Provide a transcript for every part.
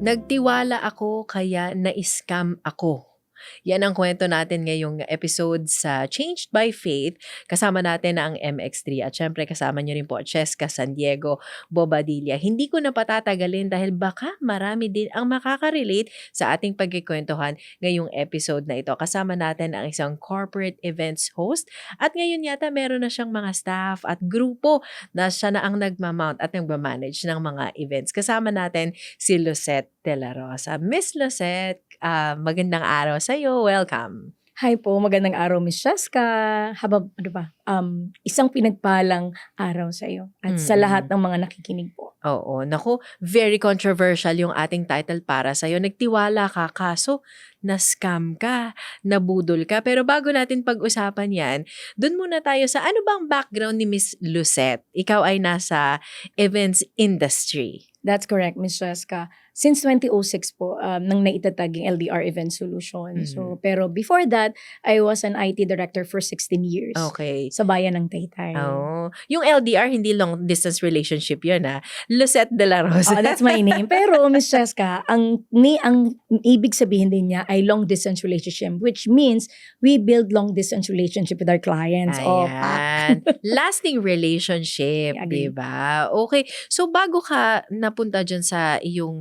Nagtiwala ako kaya na-scam ako. Yan ang kwento natin ngayong episode sa Changed by Faith. Kasama natin ang MX3 at syempre kasama nyo rin po Cheska San Diego Bobadilla. Hindi ko na patatagalin dahil baka marami din ang makaka-relate sa ating pagkikwentuhan ngayong episode na ito. Kasama natin ang isang corporate events host at ngayon yata meron na siyang mga staff at grupo na siya na ang nagmamount at nagmamanage ng mga events. Kasama natin si Lucette De La Rosa. Miss Lucette, magandang araw sa iyo. Welcome. Hi po, magandang araw Miss Cheska. Isang pinagpalang araw sa iyo at sa lahat ng mga nakikinig po. Oo, naku, very controversial yung ating title para sa iyo. Nagtiwala ka kaso na-scam ka, nabudol ka. Pero bago natin pag-usapan yan, dun muna tayo sa ano bang background ni Miss Lucette? Ikaw ay nasa events industry. That's correct, Miss Cheska. Since 2006 po, nang naitatag yung LDR Event Solution. So, pero before that, I was an IT director for 16 years. Okay. Sa bayan ng Taytay. Oh, yung LDR, hindi long distance relationship yun Lucette De La Rosa. Oh, that's my name. Pero, Miss Cheska, ang ibig sabihin din niya ay long distance relationship, which means we build long distance relationship with our clients. Ayan. Lasting relationship, diba? Okay. So, bago ka napunta dyan sa iyong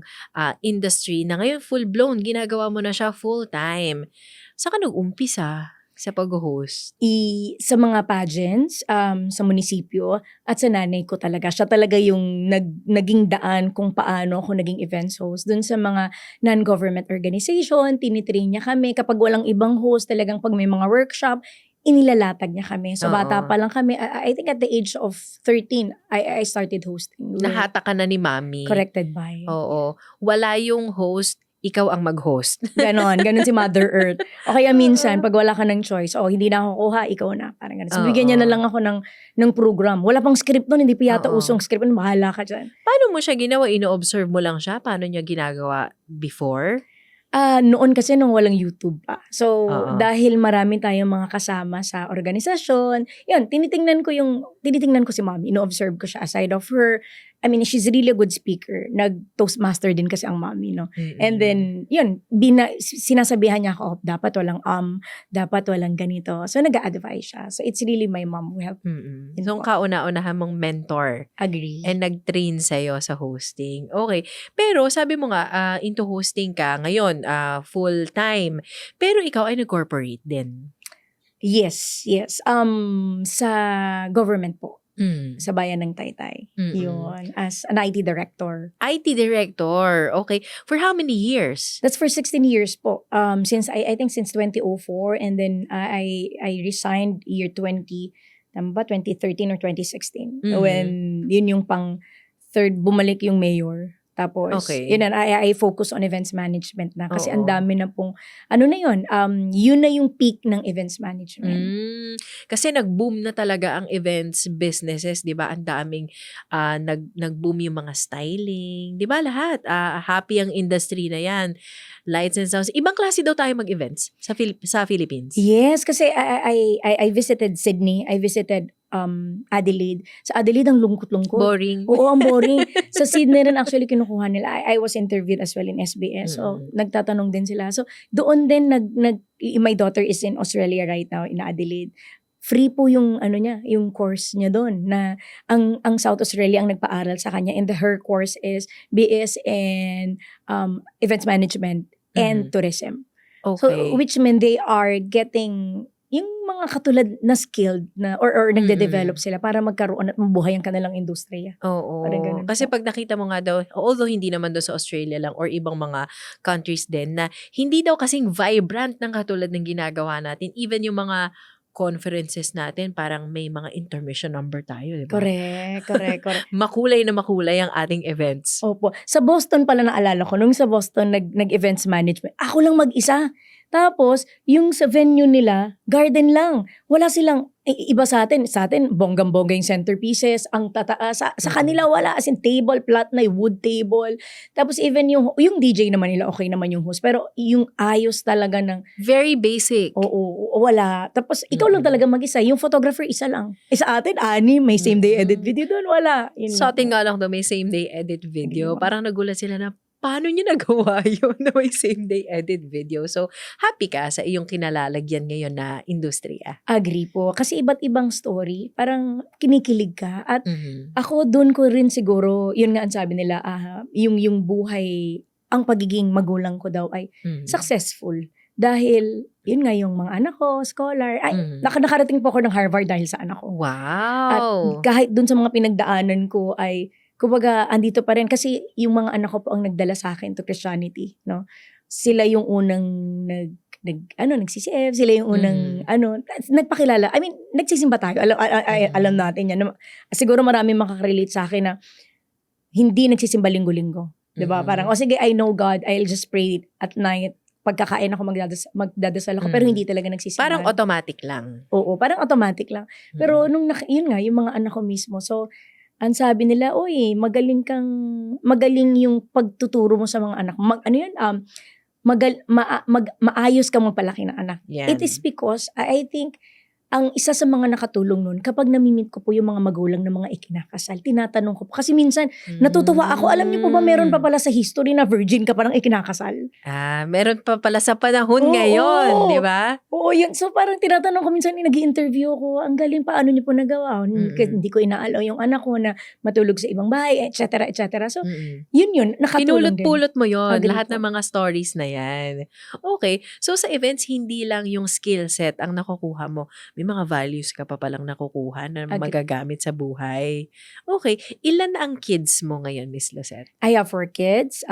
industry na ngayon full-blown, ginagawa mo na siya full-time. Saan ka nag-umpisa sa pag-host? Sa mga pageants, sa munisipyo, at sa nanay ko talaga. Siya talaga yung naging daan kung paano ako naging events host. Dun sa mga non-government organization, tinitrain niya kami. Kapag walang ibang host, talagang pag may mga workshop, inilalatag niya kami. So, bata pa lang kami. I think at the age of 13, I started hosting. Nahata ka na ni Mami. Corrected by. Oo. Wala yung host, ikaw ang mag-host. Ganon si Mother Earth. O kaya minsan, pag wala ka ng choice, hindi na ako kuha, ikaw na. Parang ganon. So, bigyan niya na lang ako ng program. Wala pang script nun, hindi pa yata usong script. Bahala ka dyan. Paano mo siya ginawa? Ino-observe mo lang siya? Paano niya ginagawa before? Noon kasi nung walang YouTube pa. So, dahil marami tayong mga kasama sa organisasyon, yun, tinitingnan ko si Mommy, ino-observe ko siya aside of her. I mean, she's really a good speaker. Nag-toastmaster din kasi ang Mommy, no? And then, yun, sinasabihan niya ako, dapat walang dapat walang ganito. So, nag-a-advise siya. So, it's really my mom who helped. So, kauna-unahan mong mentor. Agree. And nag-train sa'yo sa hosting. Okay. Pero, sabi mo nga, into hosting ka ngayon, full-time. Pero ikaw ay nag-corporate din. Yes. Sa government po. Sa bayan ng Taytay. Yun. As an IT director. IT director. Okay. For how many years? That's for 16 years po. Since I think since 2004, and then I resigned year 2013 or 2016. When yun yung pang third, bumalik yung mayor. Tapos, yun na, I focus on events management na. Kasi ang dami na pong, yun na yung peak ng events management. Kasi nag-boom na talaga ang events businesses, di ba? Ang daming nag-boom yung mga styling. Di ba lahat? Happy ang industry na yan. Lights and sounds. Ibang klase daw tayo mag-events sa Philippines. Yes, kasi I visited Sydney. I visited Adelaide. Sa Adelaide, ang lungkot-lungkot. Boring. Oo, ang boring. Sa Sydney rin actually kinukuha nila. I was interviewed as well in SBS. So, nagtatanong din sila. So, doon din my daughter is in Australia right now, in Adelaide. Free po yung yung course niya doon na ang South Australia ang nagpaaral sa kanya, and her course is BS in events management and tourism. Okay. So, which mean they are getting yung mga katulad na skilled na or nagde-develop sila para magkaroon at mabuhay ang kanilang industriya. Oo. Kasi pag nakita mo nga daw, although hindi naman daw sa Australia lang or ibang mga countries din, na hindi daw kasing vibrant ng katulad ng ginagawa natin. Even yung mga conferences natin, parang may mga intermission number tayo, di ba? Correct. Makulay na makulay ang ating events. Opo. Sa Boston pala naalala ko, nung sa Boston nag-events management, ako lang mag-isa. Tapos, yung sa venue nila, garden lang. Wala silang, iba sa atin, bonggang-bongga yung centerpieces, ang tataas. Sa kanila wala, as in table, flat na, wood table. Tapos even yung DJ naman nila, okay naman yung host. Pero yung ayos talaga ng, Very basic. oo, wala. Tapos ikaw lang talaga mag-isa. Yung photographer, isa lang. Sa atin, may same day edit video doon, wala. Sa atin nga lang daw may same day edit video. Diba? Parang nagulat sila na, paano niyo nagawa yun na may same day edit video? So, happy ka sa iyong kinalalagyan ngayon na industriya. Agree po. Kasi iba't ibang story. Parang kinikilig ka. At ako doon ko rin siguro, yun nga ang sabi nila, yung buhay, ang pagiging magulang ko daw ay successful. Dahil, yun nga yung mga anak ko, scholar. Nakarating po ako ng Harvard dahil sa anak ko. Wow! At kahit dun sa mga pinagdaanan ko ay, kumbaga, andito pa rin. Kasi yung mga anak ko po ang nagdala sa akin to Christianity. No? Sila yung unang nag-CCF, sila yung unang, nagpakilala. I mean, nagsisimba tayo. Alam natin yan. Siguro marami makaka-relate sa akin na hindi nagsisimba linggo-linggo. Diba? Parang, sige, I know God. I'll just pray at night. Pagkakain ako, magdadasal ako. Pero hindi talaga nagsisimba. Parang automatic lang. Oo, parang automatic lang. Pero yun nga, yung mga anak ko mismo. So, ang sabi nila, magaling yung pagtuturo mo sa mga anak. Maayos kang magpalaki ng anak. Yan. It is because, I think, ang isa sa mga nakatulong nun, kapag namimit ko po yung mga magulang ng mga ikinakasal, tinatanong ko po. Kasi minsan, natutuwa ako. Alam niyo po ba, meron pa pala sa history na virgin ka parang ikinakasal? Meron pa pala sa panahon ngayon, di ba? Oo, yun. So parang tinatanong ko minsan, nag-i-interview ko, ang galing, paano niyo po nagawa? Hindi ko inaalaw yung anak ko na matulog sa ibang bahay, etc. etc. So, yun, nakatulong din. Pinulot-pulot mo yun, Agree lahat po. ng mga stories na yan. Okay, so sa events, hindi lang yung skill set ang nakukuha mo. May mga values ka pa palang nakukuha na magagamit sa buhay. Okay, ilan ang kids mo ngayon, Miss Lucette? I have 4 kids.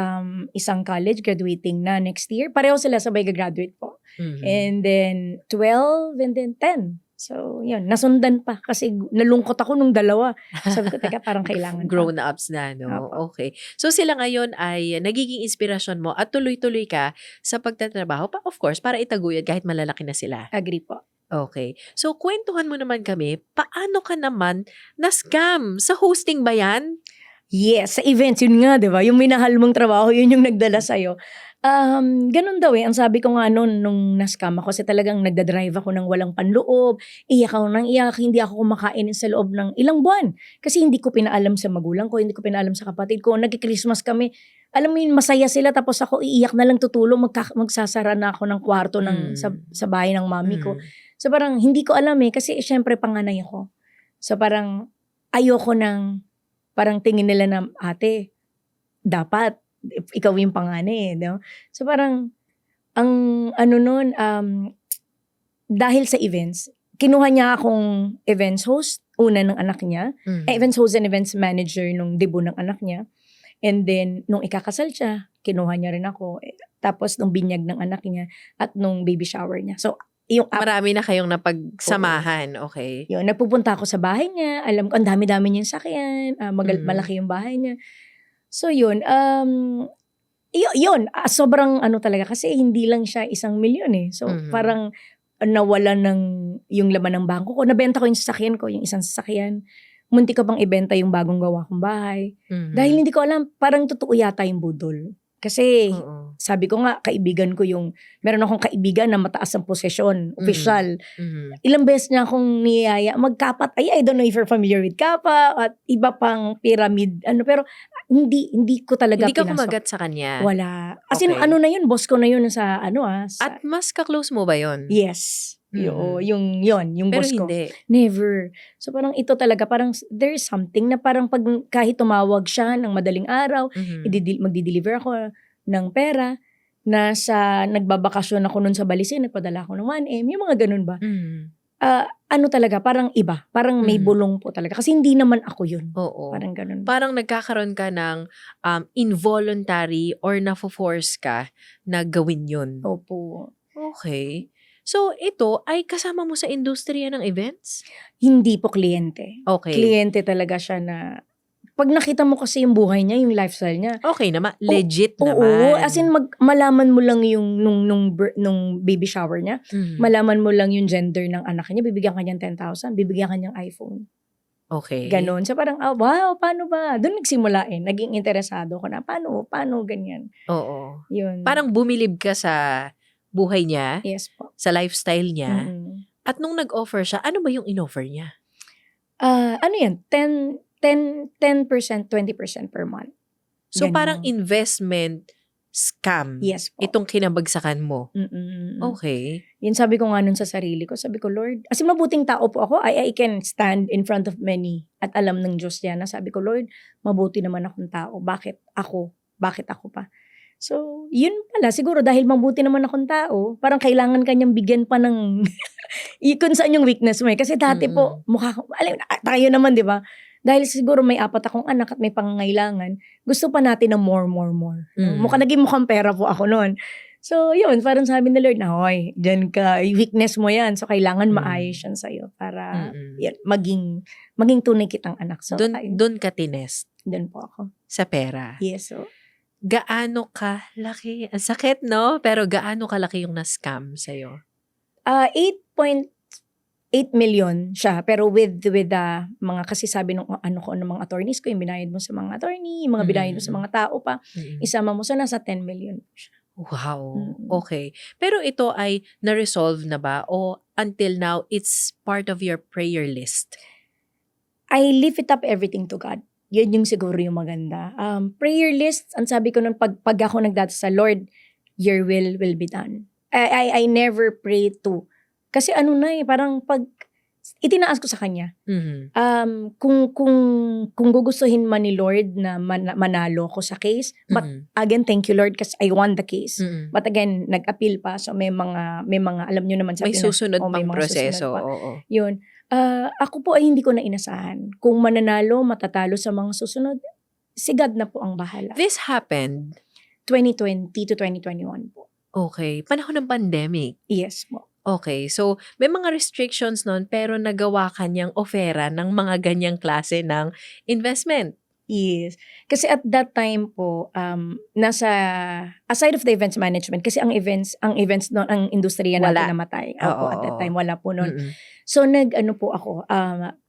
Isang college, graduating na next year. Pareho sila sabay graduate po. And then 12 and then 10. So, yun. Nasundan pa kasi nalungkot ako nung dalawa. Sabi ko, teka, parang kailangan pa. Grown-ups na, no? Okay. So, sila ngayon ay nagiging inspirasyon mo at tuloy-tuloy ka sa pagtatrabaho. Of course, para itaguyod kahit malalaki na sila. Agree po. Okay. So, kwentuhan mo naman kami, paano ka naman na-scam? Sa hosting ba yan? Yes, sa events, yun nga, di ba? Yung minahal mong trabaho, yun yung nagdala sa'yo. Ganun daw Ang sabi ko nga noon, nung na-scam ako, kasi talagang nagdadrive ako ng walang panloob, iyak ako ng iyak, hindi ako kumakain sa loob ng ilang buwan. Kasi hindi ko pinaalam sa magulang ko, hindi ko pinaalam sa kapatid ko. Nag-Christmas kami, alam mo yun, masaya sila, tapos ako iiyak na lang tutulong, magsasara na ako ng kwarto sa bahay ng mami ko. So parang hindi ko alam kasi syempre panganay ako. So parang ayoko parang tingin nila na ate, dapat ikaw yung panganay no? So parang ang nun, dahil sa events, kinuha niya akong events host, una ng anak niya, events host and events manager nung debut ng anak niya. And then, nung ikakasal siya, kinuha niya rin ako. Tapos, nung binyag ng anak niya at nung baby shower niya. So, marami na kayong napagsamahan, okay? Yun, nagpupunta ako sa bahay niya. Alam ko, ang dami-dami niyang sakyan. Malaki yung bahay niya. So, yun. Sobrang talaga. Kasi hindi lang siya 1 milyon So, parang nawala yung laman ng bangko ko. Nabenta ko yung sasakyan ko, yung isang sasakyan. Munti ko pang ibenta yung bagong gawa kong bahay. Dahil hindi ko alam, parang totoo yata yung budol. Kasi, sabi ko nga, kaibigan ko meron akong kaibigan na mataas ang posisyon, official. Ilang beses niya akong niyaya, magkapat. I don't know if you're familiar with kapa, at iba pang pyramid, pero hindi ko talaga pinasok. Hindi ka pinasok. kumagat sa kanya? Wala. As in, na yun, boss ko na yun sa. At mas ka-close mo ba yun? Yes. Yung pero boss ko. hindi. Never. So parang ito talaga, parang there's something na parang kahit tumawag siya ng madaling araw, magdi-deliver ako ng pera, nagbabakasyon ako nun sa Balisin, nagpadala ako ng 1M, yung mga ganun ba? Talaga, parang iba. Parang may bulong po talaga. Kasi hindi naman ako yun. Oo. Parang ganun. Parang nagkakaroon ka ng involuntary or na-force ka na gawin yun. Opo. Okay. So, ito ay kasama mo sa industriya ng events? Hindi po kliyente. Okay. Kliyente talaga siya na pag nakita mo kasi yung buhay niya, yung lifestyle niya. Okay naman. Legit Oo, naman. as in malaman mo lang yung nung baby shower niya, malaman mo lang yung gender ng anak niya, bibigyan ka niyang 10,000, bibigyan ka niyang iPhone. Okay. Ganon. So parang, wow, paano ba? Doon nagsimula naging interesado ko na, paano ganyan. Oo. Yun. Parang bumilib ka sa buhay niya, yes po. sa lifestyle niya, Mm-mm. at nung nag-offer siya, ano ba yung in-offer niya? Ano yan? 10%, 20% per month. So Ganon. parang investment scam. Yes po. Itong kinabagsakan mo. Mm-mm. Okay. Yun sabi ko nga nun sa sarili ko. Sabi ko, Lord, as in mabuting tao po ako. I can stand in front of many at alam ng Diyos yan. Sabi ko, Lord, mabuti naman akong tao. Bakit ako? Bakit ako pa? So, yun pala. Siguro dahil mabuti naman akong tao, parang kailangan kanyang bigyan pa ng kung saan yung weakness mo eh. Kasi dati po, mukha ko, tayo naman, di ba? Dahil siguro may 4 akong anak at may pangangailangan, gusto pa natin ng more. Mukhang pera po ako noon. So, yun, parang sabi ni Lord na, hoy, dyan ka, weakness mo yan. So, kailangan maayos yan sa'yo para yan, maging tunay kitang anak. So, Doon ka tinest. Doon po ako. Sa pera. Yes, so. Gaano ka laki? Ang sakit, no? Pero gaano kalaki yung na-scam sa'yo? 8.8 million siya. Pero with mga, kasi sabi ng mga attorneys ko, yung binayad mo sa mga attorney, yung mga binayad mo sa mga tao pa, isama mo sa nasa 10 million siya. Wow. Okay. Pero ito ay na-resolve na ba? O until now, it's part of your prayer list? I lift it up everything to God. Yan yung siguro yung maganda. Prayer list, ang sabi ko nun, pag ako nagdadasal, Lord, your will be done. I never pray to. Kasi parang pag itinaas ko sa kanya. Kung gugustuhin man ni Lord na manalo ko sa case, but again, thank you Lord kasi I won the case. But again, nag-appeal pa, so may mga alam nyo naman sa may Pinas, susunod pang may mga proseso. Susunod pa. Oo. Yun. Ako po ay hindi ko na inasahan. Kung mananalo, matatalo sa mga susunod, si God na po ang bahala. This happened 2020 to 2021 po. Okay. Panahon ng pandemic. Yes po. Okay. So, may mga restrictions nun, pero nagawa kanyang ofera ng mga ganyang klase ng investment. Yes. Kasi at that time po, aside of the events management, kasi ang events noon, ang industriya natin namatay. Opo, at that time, wala po noon. So, po ako,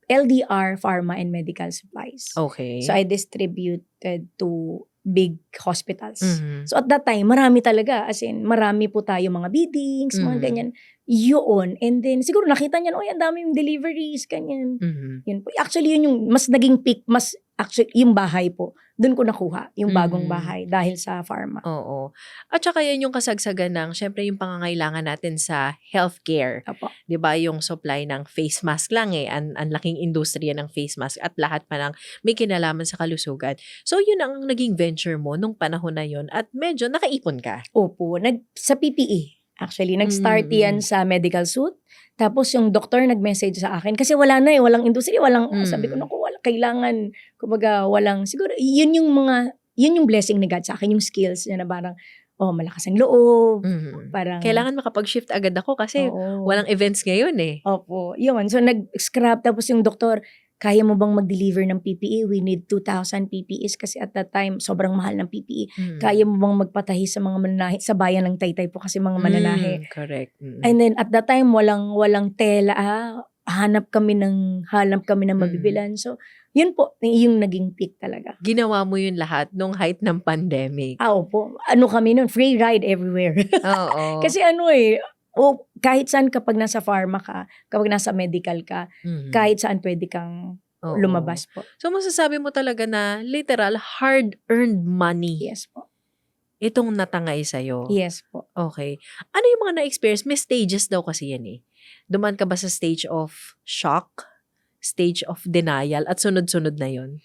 LDR, Pharma, and Medical Supplies. Okay. So, I distributed to big hospitals. So, at that time, marami talaga. As in, marami po tayo mga biddings, mga ganyan. Yun. And then, siguro nakita niyan, ang dami yung deliveries, ganyan. Yun po. Actually, yun yung mas naging peak, actually, yung bahay po. Doon ko nakuha, yung bagong bahay dahil sa pharma. Oo. At saka yan yung kasagsagan ng, syempre yung pangangailangan natin sa healthcare. Opo. 'Di ba yung supply ng face mask lang ang laking industriya ng face mask at lahat pa ng may kinalaman sa kalusugan. So yun ang naging venture mo nung panahon na yun at medyo nakaipon ka. Opo. Sa PPE. Actually, nag-start yan sa medical suit. Tapos yung doctor nag-message sa akin. Kasi wala na walang industry, sabi ko, naku, kailangan, kumbaga, siguro, yun yung blessing ni God sa akin, yung skills niya na parang, malakas ang loob. Parang, kailangan makapag-shift agad ako kasi walang events ngayon eh. Opo, yun. So, nag-scrap, tapos yung doktor, kaya mo bang mag-deliver ng PPE? We need 2,000 PPEs kasi at that time, sobrang mahal ng PPE. Kaya mo bang magpatahi sa mga mananahi? Sa bayan ng Taytay po kasi mga mananahi. Correct. And then, at that time, walang tela. Hanap kami ng mabibilan. So, yun po, yung naging peak talaga. Ginawa mo yun lahat nung height ng pandemic. Opo. Kami nun? Free ride everywhere. Oo. Kasi kahit saan kapag nasa pharma ka, kapag nasa medical ka, kahit saan pwede kang lumabas po. So masasabi mo talaga na literal hard-earned money. Yes po. Itong natangay sa'yo. Yes po. Okay. Ano yung mga na-experience? May stages daw kasi yan eh. Dumaan ka ba sa stage of shock, stage of denial, at sunod-sunod na yun?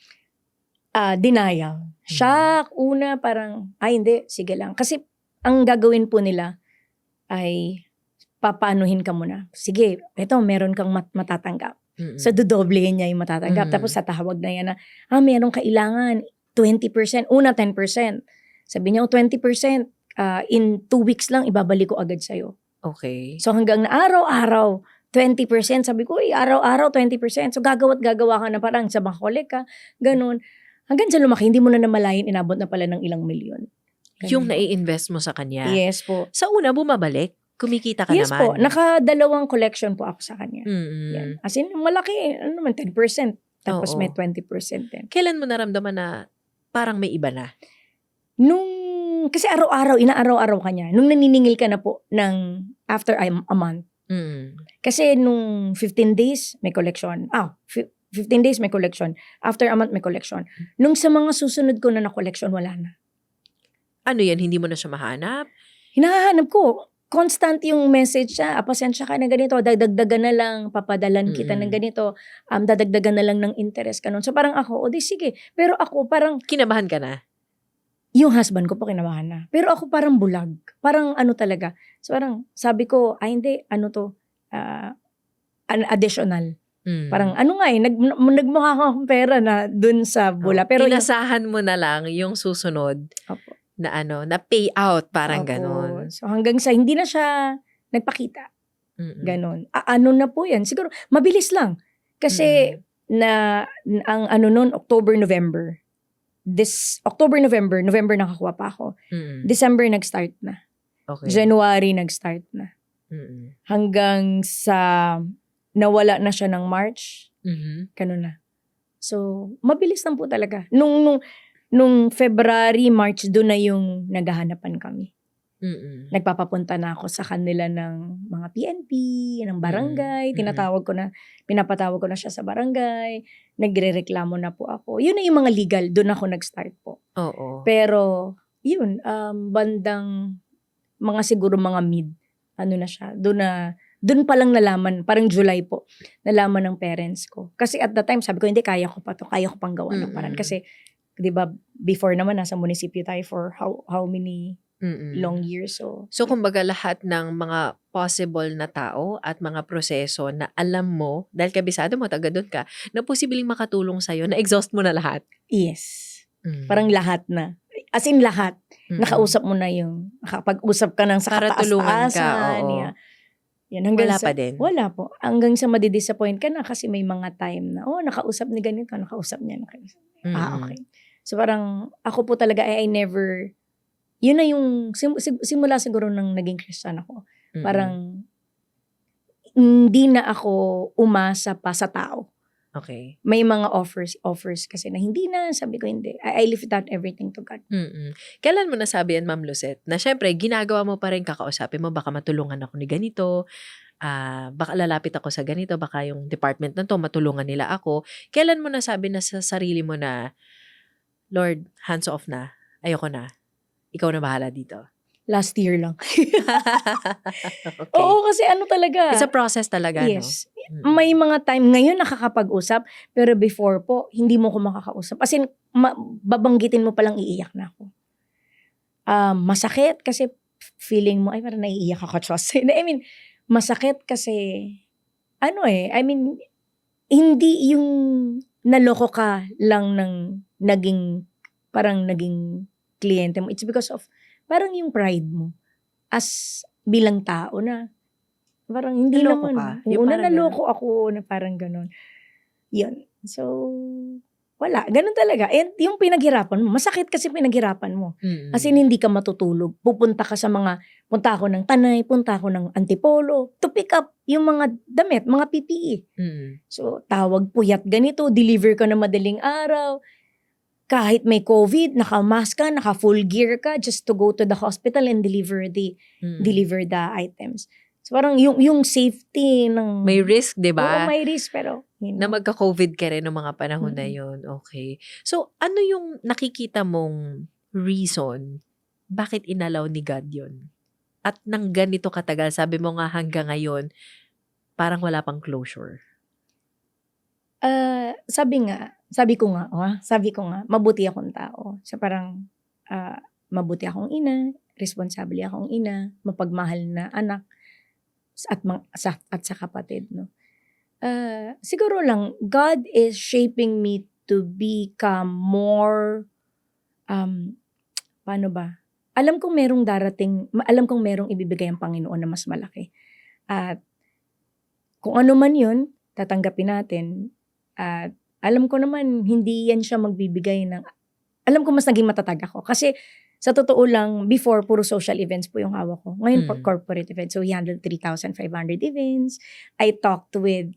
Denial. Shock, una parang, hindi, sige lang. Kasi ang gagawin po nila ay papaanuhin ka muna. Sige, eto, meron kang matatanggap. So, dodoblehin niya yung matatanggap. Tapos, tatawag na yan na, meron kailangan 20%. Una, 10%. Sabi niya, 20%. In 2 weeks lang, ibabalik ko agad sa'yo. Okay. So, hanggang na araw-araw, 20%. Sabi ko, araw-araw, 20%. So, gagawa ka na parang sa Bacolod ka. Ganun. Hanggang sa lumaki, hindi mo na namalayan, inabot na pala ng ilang milyon. Yung Ganun po. nai-invest mo sa kanya. Yes po. Sa una, bumabalik. Kumikita ka Yes po. naman. Nakadalawang collection po ako sa kanya. Mm-mm. Yan. As in, malaki. Ano naman, 10%. Tapos Oo. may 20% din. Kailan mo naramdaman na parang may iba na? Kasi araw-araw, inaaraw-araw ka niya. Nung naniningil ka na po ng after a month. Mm. Kasi nung 15 days, may collection. 15 days may collection. After a month, may collection. Nung sa mga susunod ko na na-collection, wala na. Ano yan? Hindi mo na siya mahanap? Hinahanap ko. Constant yung message siya, pasensya ka na ganito, dadagdagan na lang, papadalan kita ng ganito, dadagdagan na lang ng interest ka nun. So parang ako, di sige. Pero ako parang, Kinabahan ka na? yung husband ko po kinabahan na. Pero ako parang bulag. Parang ano talaga. So parang sabi ko, hindi, ano to, additional. Mm. Parang ano nga nagmukha akong pera na dun sa bula. Pero inasahan mo na lang yung susunod Opo. na payout, parang Opo. ganon. So hanggang sa hindi na siya nagpakita. Mm-mm. Ganon. Ano na po yan? Siguro, mabilis lang. Kasi ang ano nun, October-November. October-November nakakuha pa ako. Mm-mm. December nag-start na. Okay. January nag-start na. Mm-mm. Hanggang sa nawala na siya ng March. Mhm. Ganun na. So, mabilis lang po talaga. Nung February, March, doon na yung naghahanapan kami. Mm-mm. Nagpapapunta na ako sa kanila ng mga PNP, ng barangay. Mm. Pinapatawag ko na siya sa barangay. Nagrereklamo na po ako. Yun na yung mga legal. Doon ako nag-start po. Oo. Pero, yun, bandang mga siguro mga mid, ano na siya, doon pa lang nalaman, parang July po, nalaman ng parents ko. Kasi at the time, sabi ko, hindi, kaya ko pa to, kaya ko pang gawa ng paraan. Kasi, di ba, before naman, nasa munisipyo tayo for how many long years. So, kumbaga lahat ng mga possible na tao at mga proseso na alam mo, dahil kabisado mo, taga doon ka, na posibleng makatulong sa'yo, na-exhaust mo na lahat. Yes. Parang lahat na. As in lahat. Nakausap mo na yung, nakapag-usap ka ng sa para tulungan ka. kataas-taasan. Oo. Yan, Wala pa din. Wala po. Hanggang sa madidisappoint ka na kasi may mga time na, nakausap ni ganito, nakausap niya. Okay. So parang, ako po talaga, I never, yun na yung, simula siguro nang naging Christian ako. Parang, hindi na ako umasa pa sa tao. Okay. May mga offers kasi na hindi na, sabi ko hindi. I lift out everything to God. Kailan mo nasabi yan, Ma'am Lucette, na syempre, ginagawa mo pa rin, kakausapin mo, baka matulungan ako ni ganito, baka lalapit ako sa ganito, baka yung department na to, matulungan nila ako. Kailan mo nasabi na sa sarili mo na, Lord, hands off na, ayoko na, ikaw na bahala dito? Last year lang. Okay. Oo, kasi ano talaga. It's a process talaga, yes. no? May mga time, ngayon nakakapag-usap, pero before po, hindi mo ko makakausap. As in, babanggitin mo palang iiyak na ako. Masakit kasi feeling mo, ay parang naiiyak ako, trust. I mean, masakit kasi, hindi yung naloko ka lang ng naging kliyente mo. It's because of, parang yung pride mo as bilang tao na, parang hindi naloko naman. Ka? Una naloko ako na parang ganun. Yun. So, wala. Ganun talaga. And yung pinaghirapan mo, masakit kasi pinaghirapan mo. As in, hindi ka matutulog. Punta ako ng Tanay, punta ako ng Antipolo to pick up yung mga damit, mga PPE. So, tawag, puyat ganito, deliver ka na madaling araw. Kahit may COVID, naka-mask ka, naka-full gear ka just to go to the hospital and deliver the items. So parang yung safety ng... May risk, di ba? Oo, may risk, pero... Na magka-COVID ka rin noong mga panahon na yun. Okay. So, ano yung nakikita mong reason bakit inalaw ni God yun? At nang ganito katagal, sabi mo nga hanggang ngayon, parang wala pang closure. Sabi ko nga, mabuti akong tao. So parang, mabuti akong ina, responsable akong ina, mapagmahal na anak, at sa kapatid, no? Siguro lang, God is shaping me to become more, paano ba? Alam kong merong ibibigay ang Panginoon na mas malaki. At kung ano man yun, tatanggapin natin. At alam ko naman, hindi yan siya magbibigay ng, alam ko mas naging matatag ako. Kasi, sa totoo lang, before, puro social events po yung hawak ko. Ngayon, corporate events. So, we handled 3,500 events. I talked with,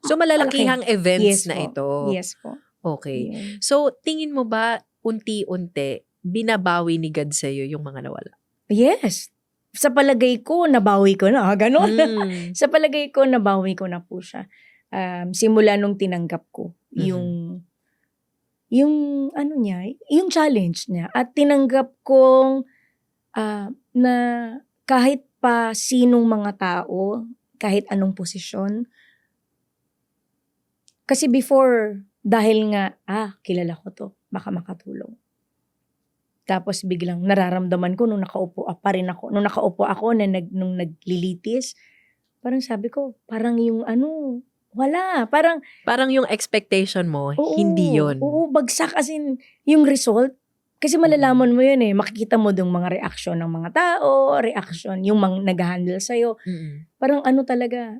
So, malalakihang events Yes na po. ito. Yes po. Okay. Yun. So, tingin mo ba, unti-unti, binabawi ni God sa'yo yung mga nawala? Yes. Sa palagay ko, nabawi ko na. Ganon. Mm. Sa palagay ko, nabawi ko na po siya. Simula nung tinanggap ko yung yung challenge niya. At tinanggap kong na kahit pa sinong mga tao, kahit anong posisyon. Kasi before, dahil nga, kilala ko to, baka makatulong. Tapos biglang nararamdaman ko nung nakaupo ako nung naglilitis, parang sabi ko, parang yung wala. Parang yung expectation mo, hindi yun. Oo, bagsak as in, yung result. Kasi malalaman mo yun makikita mo yung mga reaction ng mga tao, reaction, yung mga nag-handle sa'yo. Parang talaga,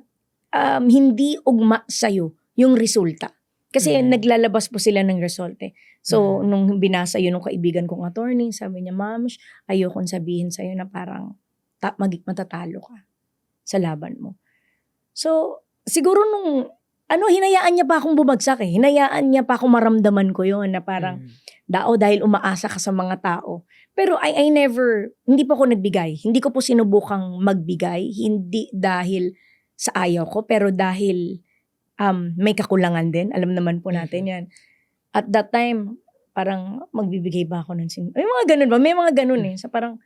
hindi ugma sa'yo yung resulta. Kasi naglalabas po sila ng result So, nung binasa yun ng kaibigan kong attorney, sabi niya, Ma'am, ayokong sabihin sa'yo na parang matatalo ka sa laban mo. So, siguro nung, hinayaan niya pa akong bumagsak Hinayaan niya pa akong maramdaman ko yun na parang, dahil umaasa ka sa mga tao. Pero I never, hindi po ako nagbigay. Hindi ko po sinubukang magbigay. Hindi dahil sa ayaw ko, pero dahil may kakulangan din. Alam naman po natin yan. At that time, parang magbibigay ba ako ng may mga ganun ba? May mga ganun Sa parang,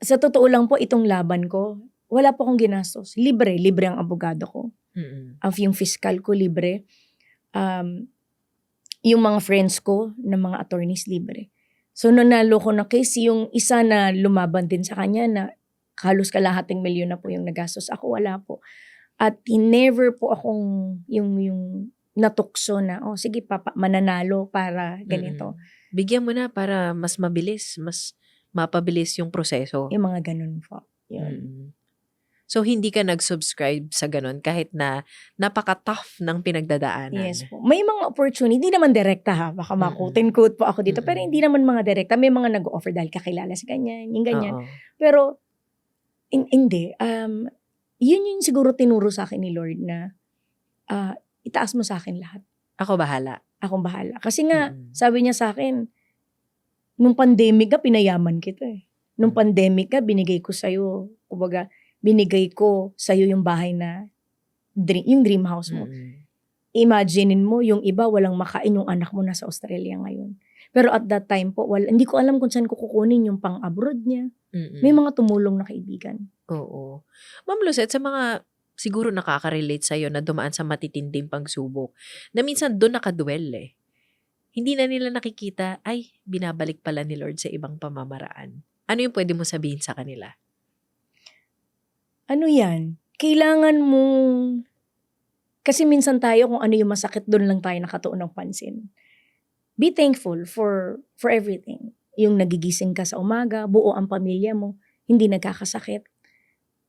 sa totoo lang po, itong laban ko, wala po akong ginastos. Libre ang abogado ko. Yung fiscal ko, libre. Yung mga friends ko, ng mga attorneys, libre. So, nanalo ko na case, yung isa na lumaban din sa kanya na halos kalahating milyon na po yung nagastos. Ako, wala po. At never po akong yung natukso na, sige mananalo para ganito. Bigyan mo na para mas mabilis, mas mapabilis yung proseso. Yung mga ganun po. Yun. So, hindi ka nag-subscribe sa ganun kahit na napaka-tough ng pinagdadaanan. Yes po. May mga opportunity, hindi naman direkta baka makutin-quote po ako dito, pero hindi naman mga direkta. May mga nag-offer dahil kakilala sa ganyan, yung ganyan. Pero, hindi. Yun yung siguro tinuro sa akin ni Lord na itaas mo sa akin lahat. Ako bahala. Akong bahala. Kasi nga, sabi niya sa akin, nung pandemic ka, pinayaman kita Nung pandemic ka, binigay ko sa'yo. Kumbaga, binigay ko sa'yo yung bahay na, yung dream house mo. Imaginein mo, yung iba walang makain, yung anak mo nasa Australia ngayon. Pero at that time po, hindi ko alam kung saan ko kukunin yung pang-abroad niya. May mga tumulong na kaibigan. Oo. Ma'am Lucette, sa mga siguro nakaka-relate sa'yo na dumaan sa matitinding pagsubok, na minsan doon nakaduel hindi na nila nakikita, binabalik pala ni Lord sa ibang pamamaraan. Ano yung pwede mo sabihin sa kanila? Ano yan? Kailangan mong, kasi minsan tayo kung ano yung masakit, doon lang tayo nakatuon ng pansin. Be thankful for everything. Yung nagigising ka sa umaga, buo ang pamilya mo, hindi nagkakasakit.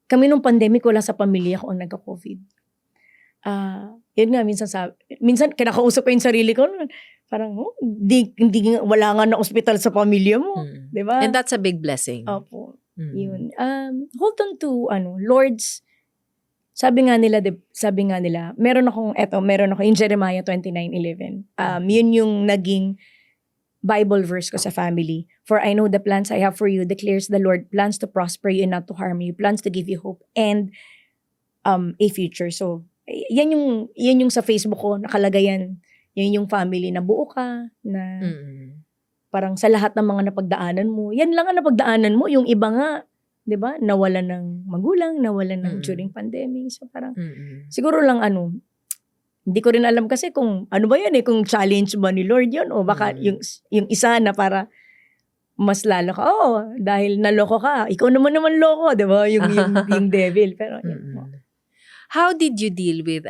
Kami nung pandemic, wala sa pamilya ko ang nagka-COVID. Yun nga, minsan kinakausap ko yung sarili ko, parang, wala nga na ospital sa pamilya mo. Diba? And that's a big blessing. Opo. Yun. Hold on to, Lord's, sabi nga nila, meron ako yung Jeremiah 29:11. Yun yung naging Bible verse ko sa family. For I know the plans I have for you, declares the Lord, plans to prosper you and not to harm you, plans to give you hope and a future. So, yan yung sa Facebook ko, nakalagay yan. Yan yung family na buo ka, na parang sa lahat ng mga napagdaanan mo, yan lang ang napagdaanan mo. Yung iba nga, di ba, nawalan ng magulang, nawalan ng during pandemic. So parang, siguro lang hindi ko rin alam kasi kung ano ba yan kung challenge ba ni Lord yun o baka yung isa na para mas lalo ka, dahil naloko ka, ikaw naman loko, di ba, yung devil. Pero yun. How did you deal with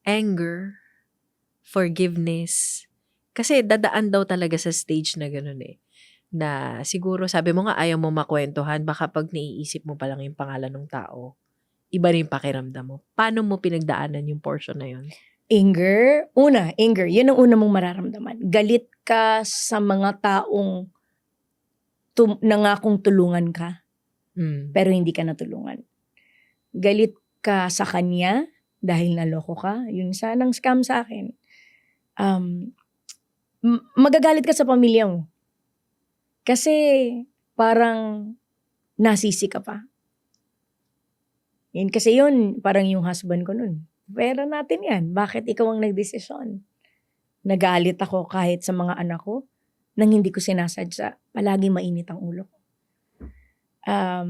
anger, forgiveness? Kasi dadaan daw talaga sa stage na gano'n na siguro sabi mo nga ayaw mo makwentuhan, baka pag naiisip mo pa lang yung pangalan ng tao, iba rin pakiramdam mo. Paano mo pinagdaanan yung portion na yun? Anger. Anger. Yun ang una mong mararamdaman. Galit ka sa mga taong nangakong tulungan ka, pero hindi ka natulungan. Galit ka sa kanya dahil naloko ka. Yung sanang scam sa akin. Magagalit ka sa pamilya mo. Kasi parang nasisi ka pa. Kasi yun, parang yung husband ko nun. Pera natin yan. Bakit ikaw ang nagdesisyon? Nagalit ako kahit sa mga anak ko nang hindi ko sinasadya. Palagi mainit ang ulo ko.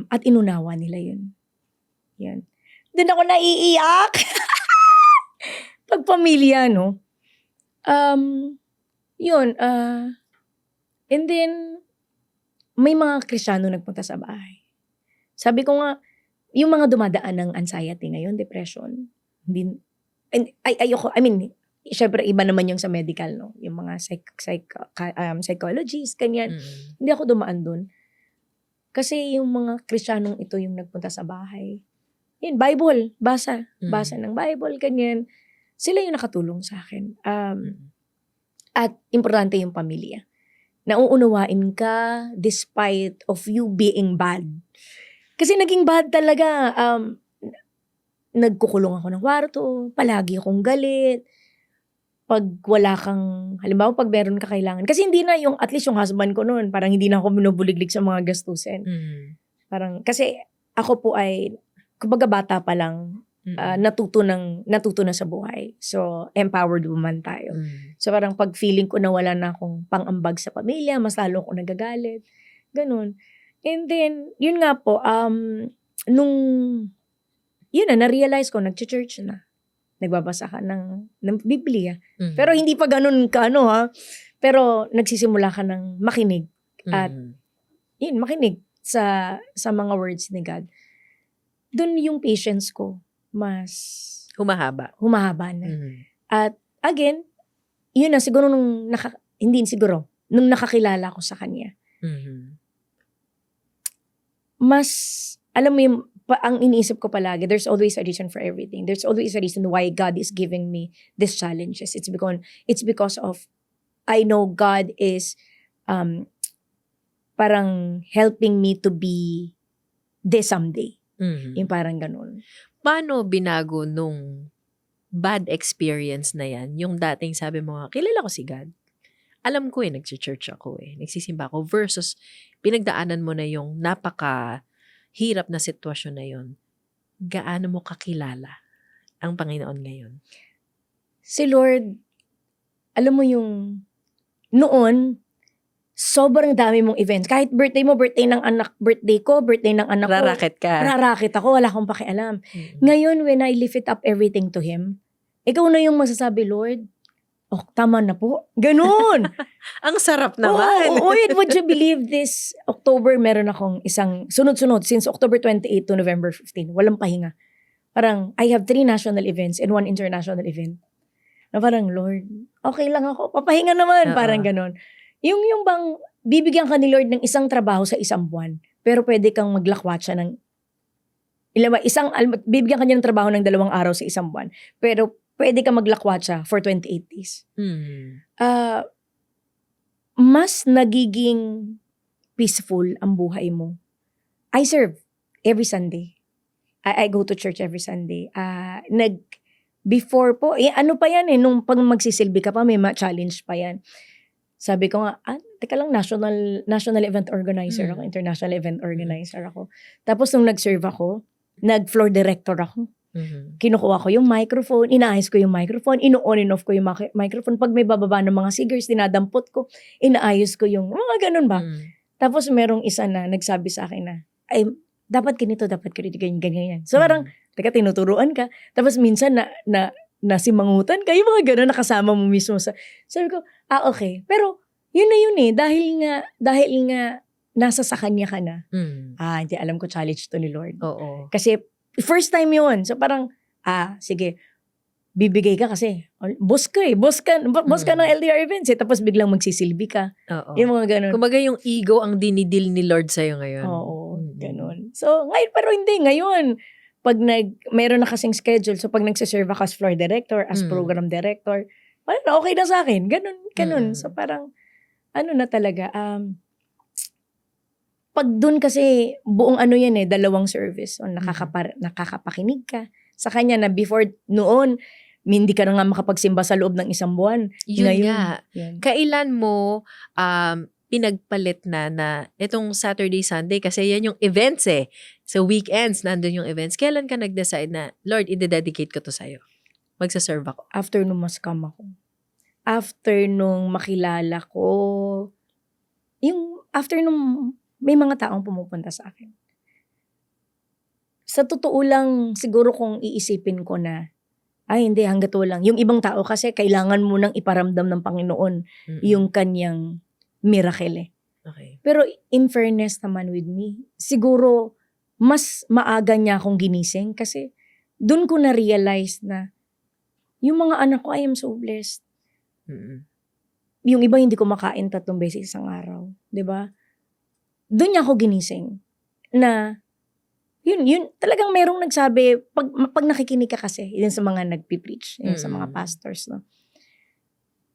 At inunawa nila yun. Yan. Doon ako naiiyak. Pag pamilya, no? Yun. And then, may mga Kristiyano nagpunta sa bahay. Sabi ko nga, yung mga dumadaan ng anxiety ngayon, depression, syempre iba naman yung sa medical, no? Yung mga psychologists, kanyan. Hindi ako dumaan dun. Kasi yung mga Kristiyanong ito yung nagpunta sa bahay. Yun, Bible, basa ng Bible, kanyan. Sila yung nakatulong sa akin. At importante yung pamilya. Nauunawain ka despite of you being bad. Kasi naging bad talaga. Nagkukulong ako ng kwarto, palagi akong galit. Pag wala kang, halimbawa pag meron ka kailangan. Kasi hindi na yung, at least yung husband ko noon, parang hindi na ako binubuliglig sa mga gastusin. Parang, kasi ako po ay, kumbaga bata pa lang, natuto na sa buhay. So, empowered woman tayo. So, parang pag feeling ko na wala na akong pang-ambag sa pamilya, mas lalo ako nagagalit. Ganun. And then, yun nga po, na-realize ko, nag-church na. Nagbabasa ka ng Biblia. Pero hindi pa ganun ka, Pero nagsisimula ka ng makinig. At, makinig sa mga words ni God. Doon yung patience ko, mas humahaba na. At, again, yun na, siguro nung nakakilala ko sa Kanya. Mas, alam mo yung, ang iniisip ko palagi, there's always a reason for everything. There's always a reason why God is giving me these challenges. It's because of, I know God is parang helping me to be this someday. Yung parang ganun. Paano binago nung bad experience na yan? Yung dating sabi mo, kilala ko si God. Alam ko nag-church ako nagsisimba ako versus pinagdaanan mo na yung napaka-hirap na sitwasyon na yun. Gaano mo kakilala ang Panginoon ngayon? Si Lord, alam mo yung noon, sobrang dami mong events. Kahit birthday mo, birthday ng anak ko, Rarakit ka. Rarakit ako, wala akong pakialam. Ngayon, when I lift it up everything to Him, ikaw na yung masasabi, Lord, tama na po. Ganun. Ang sarap naman. Would you believe this October, meron akong isang sunod-sunod since October 28 to November 15. Walang pahinga. Parang, I have 3 national events and 1 international event. Na parang, Lord, okay lang ako. Papahinga naman. Parang ganun. Yung bang, bibigyan ka ni Lord ng isang trabaho sa isang buwan, pero pwede kang maglakwatsa ng, bibigyan ka niya ng trabaho ng 2 araw sa isang buwan, pero pwede kang maglakwatsa for 28 days. Mas nagiging peaceful ang buhay mo. I serve every Sunday. I go to church every Sunday. Before po, ano pa yan nung pag magsisilbi ka pa, may challenge pa yan. Sabi ko nga, teka lang, national event organizer ako, international event organizer ako. Tapos nung nag-serve ako, nag-floor director ako. Kinukuha ko yung microphone, inaayos ko yung microphone, ino-on and off ko yung microphone. Pag may bababa ng mga singers, dinadampot ko, inaayos ko yung, mga ganun ba? Tapos merong isa na nagsabi sa akin na, ay, dapat ganito, ganyan. So parang, teka, tinuturuan ka. Tapos minsan nasimangutan ka, yung mga ganun nakasama mo mismo sa, sabi ko, okay. Pero, yun na yun dahil nga, nasa sa kanya ka na. Hindi, alam ko challenge to ni Lord. Oo. Kasi, first time yun. So parang, sige, bibigay ka kasi, boss ka ng LDR events tapos biglang magsisilbi ka. Oo. Yung mga ganun. Kumbaga yung ego ang dinidil ni Lord sa'yo ngayon. Oo, ganun. So, ngayon, pero hindi, ngayon, meron na kasing schedule, so pag nagsiserve ako as floor director, as program director, parang okay na sa akin. Ganun. So parang, na talaga, pag dun kasi, buong yan dalawang service. So, nakakapakinig ka. Sa kanya na before noon, hindi ka na nga makapagsimba sa loob ng isang buwan. Yun Ngayon, nga. yan. Kailan mo pinagpalit na itong Saturday, Sunday, kasi yan yung events So weekends, nandun yung events. Kailan ka nag-decide na, Lord, i-dedicate ko to sa'yo? Magsaserve ako. After nung mas-scam ako. After nung makilala ko, after nung may mga taong pumupunta sa akin. Sa totoo lang, siguro kung iisipin ko na, hindi, hanggat walang. Yung ibang tao kasi kailangan mo nang iparamdam ng Panginoon yung kanyang miracle Okay. Pero in fairness naman with me, siguro mas maaga niya akong ginising kasi dun ko na-realize na yung mga anak ko, I am so blessed. Yung iba hindi ko makain 3 beses isang araw. 'Di ba? Doon niya ako ginising na yun talagang merong nagsabi pag nakikinig ka kasi yun sa mga nagpi-preach, yun sa mga pastors, no.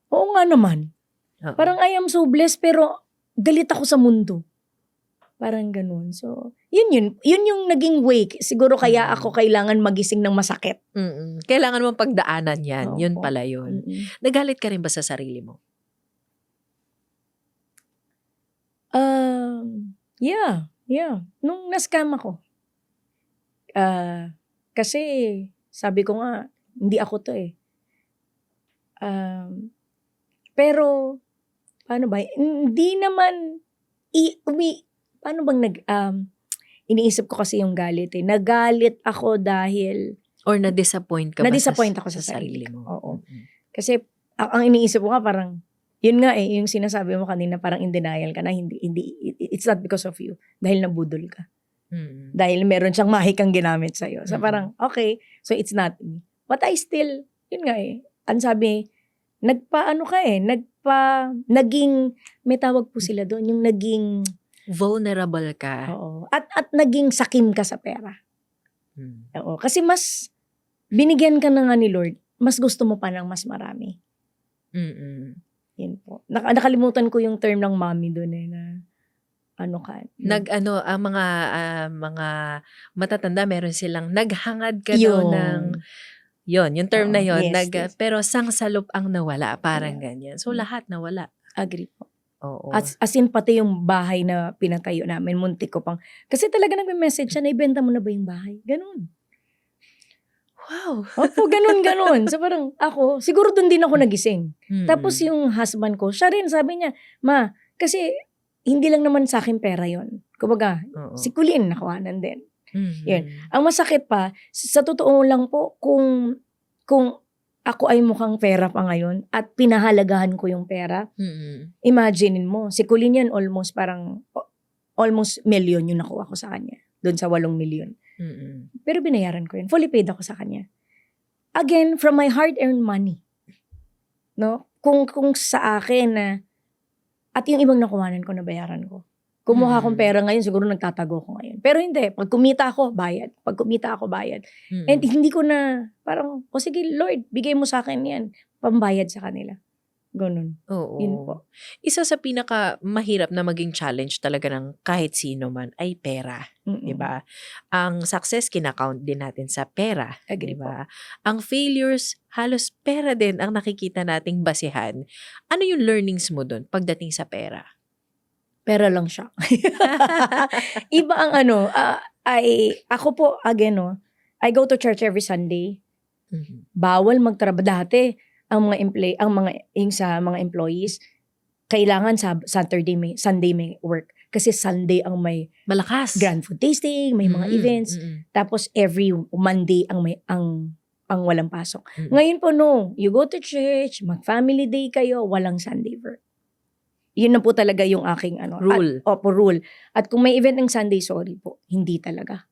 Oo nga naman. Parang I am so blessed pero galit ako sa mundo. Parang ganun. So, yun yung naging way. Siguro kaya ako kailangan magising ng masakit. Kailangan mong pagdaanan yan. Opo. Yun pala yun. Nagalit ka rin ba sa sarili mo? Yeah. Nung na-scam ako. Kasi, sabi ko nga, hindi ako to pero, paano ba? Hindi naman, paano bang iniisip ko kasi yung galit Nagalit ako dahil, or na-disappoint ka ba na-disappoint ako sa sarili mo? Oo. Kasi, ang iniisip ko nga parang, yun nga yung sinasabi mo kanina, parang in denial ka na, hindi, it's not because of you. Dahil nabudol ka. Dahil meron siyang mahikang ginamit sa'yo. So parang, okay, so it's not me. But I still, yun nga ang sabi, naging, may tawag po sila doon, yung naging, vulnerable ka. Oo. At naging sakim ka sa pera. Oo. Kasi mas, binigyan ka na nga ni Lord, mas gusto mo pa ng mas marami. Yun po. Nakalimutan ko yung term ng mommy doon na, ang mga matatanda, meron silang naghangad ka daw ng, yung term na yun, yes. pero sangsalop ang nawala, parang ganyan. So, lahat nawala. Agree po. Oo. As in, pati yung bahay na pinatayo namin, muntik ko pang, kasi talaga nagme-message siya, naibenta mo na ba yung bahay? Ganun. Wow. Opo, ganun. So parang ako, siguro dun din ako nagising. Tapos yung husband ko, siya rin, sabi niya, Ma, kasi hindi lang naman sa akin pera yon. Kumbaga, si Kulin, nakuhanan din. Yun. Ang masakit pa, sa totoo lang po, kung ako ay mukhang pera pa ngayon at pinahalagahan ko yung pera, imaginein mo, si Kulin yan almost million yung nakuha ko sa kanya. Doon sa 8 million. Pero binayaran ko yun. Fully paid ako sa kanya. Again, from my hard-earned money. No? Kung sa akin na, at yung ibang nakuhanan ko, nabayaran ko. Kumuha akong pera ngayon, siguro nagtatago ko ngayon. Pero hindi, pag kumita ako, bayad. And hindi ko na, parang, sige Lord, bigay mo sa akin yan. Pambayad sa kanila. Ganun. Oo. Yun po. Isa sa pinaka mahirap na maging challenge talaga ng kahit sino man ay pera. Diba? Ang success, kinakount din natin sa pera. Agree diba? Ang failures, halos pera din ang nakikita nating basihan. Ano yung learnings mo dun pagdating sa pera? Pera lang siya. Iba ang ako po, again, I go to church every Sunday. Bawal magtrabaho. Dati, ang mga employees, kailangan Sunday may work. Kasi Sunday ang may malakas grand food tasting, may mga events. Tapos every Monday ang walang pasok. Ngayon po, no, you go to church, mag-family day kayo, walang Sunday work. Yun na po talaga yung aking rule. Rule. At kung may event ng Sunday, sorry po, hindi talaga.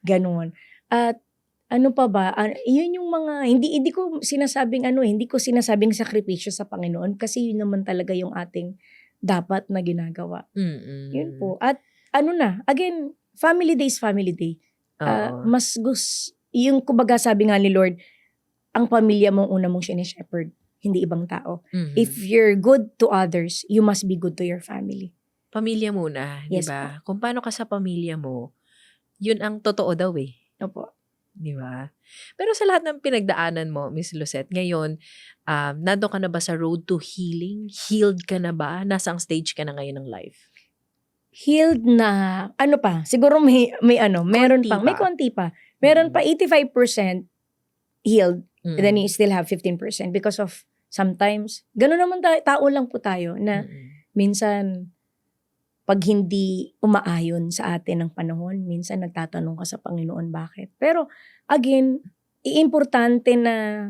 Ganun. At ano pa ba? Yun yung mga, hindi ko sinasabing sakripisyo sa Panginoon kasi yun naman talaga yung ating dapat na ginagawa. Yun po. At again, family day is family day. Oo. yung kumbaga sabi nga ni Lord, ang pamilya mo una mong shepherd, hindi ibang tao. If Mhm. you're good to others, you must be good to your family. Pamilya muna, 'di Yes po. ba? Kung paano ka sa pamilya mo, yun ang totoo daw, eh, Opo. 'di ba? Pero sa lahat ng pinagdaanan mo, Miss Lucette, ngayon, nando'n ka na ba sa road to healing? Healed ka na ba? Nasang stage ka na ngayon ng life? Healed na, ano pa, siguro meron Konti pang, may pa. konti pa. Meron pa 85% healed, then you Mm. still have 15% because of sometimes, gano'n naman tao lang po tayo na Mm. minsan, pag hindi umaayon sa atin ng panahon, minsan nagtatanong ka sa Panginoon bakit. Pero again, importante na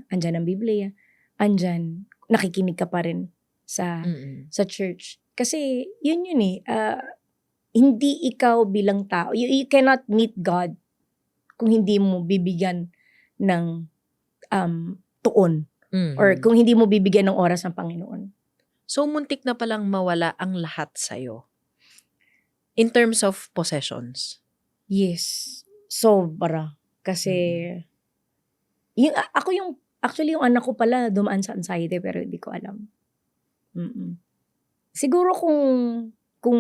andyan ang Biblia, andyan, nakikinig ka pa rin sa Mm. church. Kasi yun hindi ikaw bilang tao, you cannot meet God kung hindi mo bibigyan ng tuon or Mhm. kung hindi mo bibigyan ng oras ng Panginoon. So, muntik na palang mawala ang lahat sa'yo? In terms of possessions? Yes, sobra. Kasi, actually yung anak ko pala dumaan sa anxiety pero hindi ko alam. Siguro kung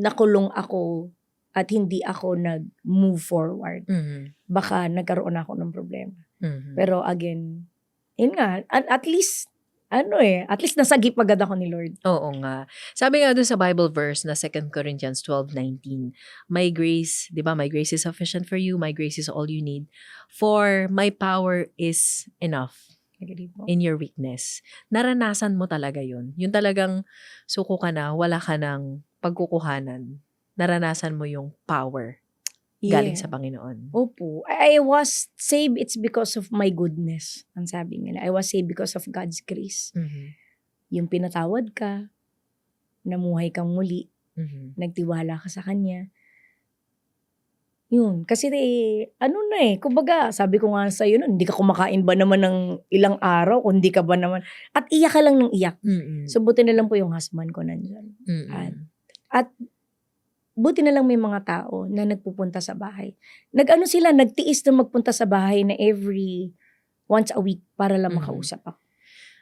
nakulong ako at hindi ako nag-move forward, Mhm. baka nagkaroon ako ng problema. Mhm. Pero again, yun nga, at least nasagip agad ako ni Lord. Oo nga. Sabi nga dun sa Bible verse na 2 Corinthians 12:19, "My grace," 'di ba? "My grace is sufficient for you, my grace is all you need, for my power is enough Agree po. in your weakness." Naranasan mo talaga yun. Yung talagang suko ka na, wala ka ng pagkukuhanan. Naranasan mo yung power galing Yeah. sa Panginoon. Opo. I was saved, it's because of my goodness. Ang sabi nila, I was saved because of God's grace. Mhm. Yung pinatawad ka, namuhay kang muli, Mhm. nagtiwala ka sa Kanya. Yun. Kasi kumbaga, sabi ko nga sa'yo nun, hindi ka kumakain ba naman ng ilang araw, kung hindi ka ba naman, at iyak ka lang ng iyak. Mm. So, buti na lang po yung husband ko nandyan. Mm. At buti na lang may mga tao na nagpupunta sa bahay. Nagtiis na magpunta sa bahay na every once a week para lang makausap ako.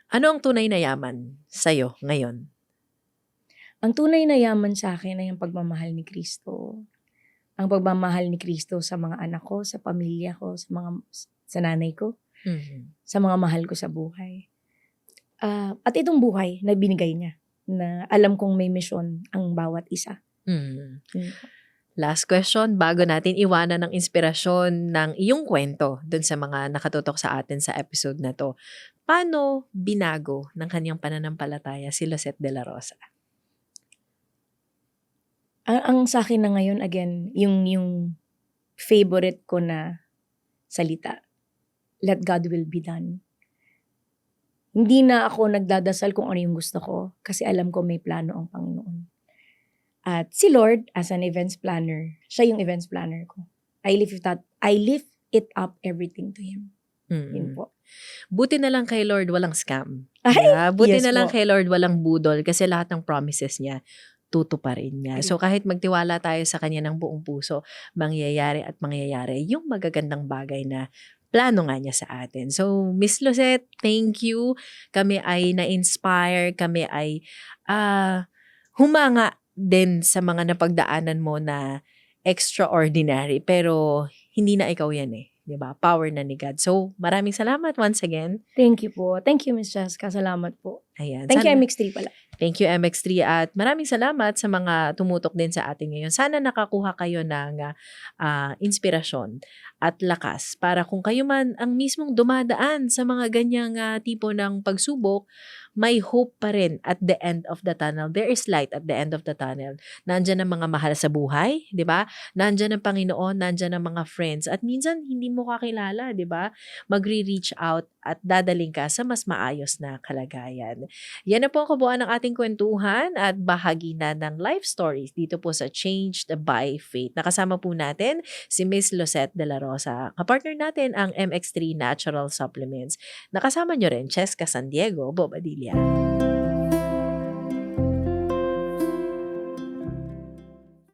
Ano ang tunay na yaman sa'yo ngayon? Ang tunay na yaman sa akin ay ang pagmamahal ni Kristo. Ang pagmamahal ni Kristo sa mga anak ko, sa pamilya ko, sa nanay ko, sa mga mahal ko sa buhay. At itong buhay na binigay niya, na alam kong may misyon ang bawat isa. Last question, bago natin iwanan ng inspirasyon ng iyong kwento dun sa mga nakatutok sa atin sa episode na to. Paano binago ng kanyang pananampalataya si Lucette de la Rosa? Ang sa akin na ngayon, again, yung favorite ko na salita, let God will be done. Hindi na ako nagdadasal kung ano yung gusto ko kasi alam ko may plano ang Panginoon. At si Lord, as an events planner, siya yung events planner ko. I lift it up everything to Him. Yun po. Buti na lang kay Lord walang scam. Ay, Buti yes na lang po. kay Lord walang budol kasi lahat ng promises niya tutuparin niya. So kahit magtiwala tayo sa Kanya ng buong puso, mangyayari at mangyayari yung magagandang bagay na plano nga niya sa atin. So Miss Lucette, thank you. Kami ay na-inspire, kami ay humanga din sa mga napagdaanan mo na extraordinary. Pero hindi na ikaw yan eh. 'Di ba? Power na ni God. So, maraming salamat once again. Thank you po. Thank you, Miss Jessica. Salamat po. Ayan. Thank you, MX3 pala. Thank you, MX3. At maraming salamat sa mga tumutok din sa atin ngayon. Sana nakakuha kayo ng inspirasyon at lakas para kung kayo man ang mismong dumadaan sa mga ganyang tipo ng pagsubok, may hope pa rin at the end of the tunnel. There is light at the end of the tunnel. Nandyan ang mga mahal sa buhay, di ba? Nandyan ang Panginoon, nandyan ang mga friends. At minsan, hindi mo kakilala, di ba? Magre-reach out at dadaling ka sa mas maayos na kalagayan. Yan na po ang kabuuan ng ating kwentuhan at bahagi na ng life stories dito po sa Changed by Faith. Nakasama po natin si Miss Lucette de la Rosa. Kapartner natin ang MX3 Natural Supplements. Nakasama nyo rin Cheska San Diego, Bobadilla.